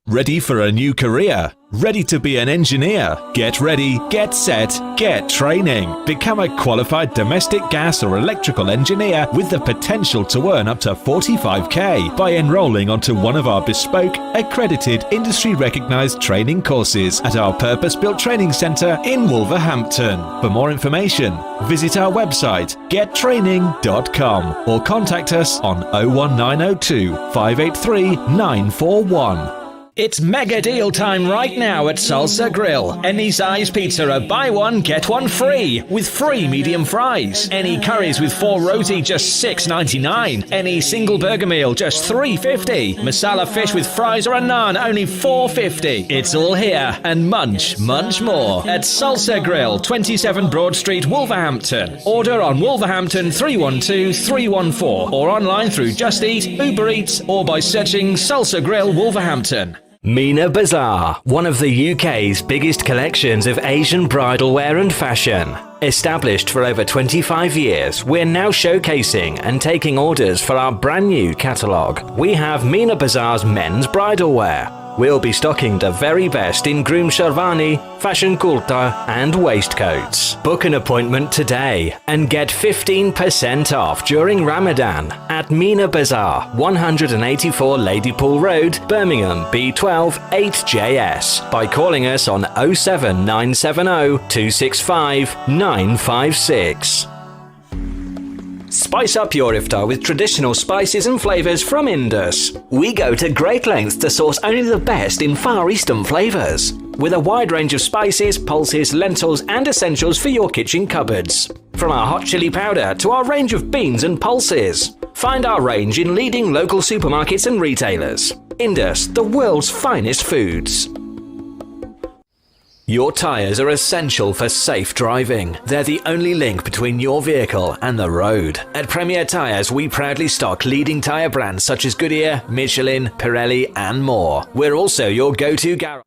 S4: Ready for a new career? Ready to be an engineer? Get ready, get set, get training. Become a qualified domestic gas or electrical engineer with the potential to earn up to 45k by enrolling onto one of our bespoke, accredited, industry-recognized training courses at our purpose-built training centre in Wolverhampton. For more information, visit our website gettraining.com or contact us on 01902 583 941.
S3: It's mega deal time right now at Salsa Grill. Any size pizza, buy one, get one free, with free medium fries. Any curries with 4 roti, just $6.99. Any single burger meal, just $3.50. Masala fish with fries or a naan, only $4.50. It's all here and much more at Salsa Grill, 27 Broad Street, Wolverhampton. Order on Wolverhampton 312 314 or online through Just Eat, Uber Eats or by searching Salsa Grill Wolverhampton.
S7: Mina Bazaar, one of the UK's biggest collections of Asian bridal wear and fashion. Established for over 25 years, we're now showcasing and taking orders for our brand new catalogue. We have Mina Bazaar's men's bridal wear. We'll be stocking the very best in groom sherwani, fashion kurta and waistcoats. Book an appointment today and get 15% off during Ramadan at Mina Bazaar, 184 Ladypool Road, Birmingham, B12 8JS by calling us on 07970 265 956. Spice up your iftar with traditional spices and flavours from Indus. We go to great lengths to source only the best in Far Eastern flavours, with a wide range of spices, pulses, lentils and essentials for your kitchen cupboards. From our hot chili powder to our range of beans and pulses. Find our range in leading local supermarkets and retailers. Indus, the world's finest foods. Your tyres are essential for safe driving. They're the only link between your vehicle and the road. At Premier Tyres, we proudly stock leading tyre brands such as Goodyear, Michelin, Pirelli and more. We're also your go-to garage.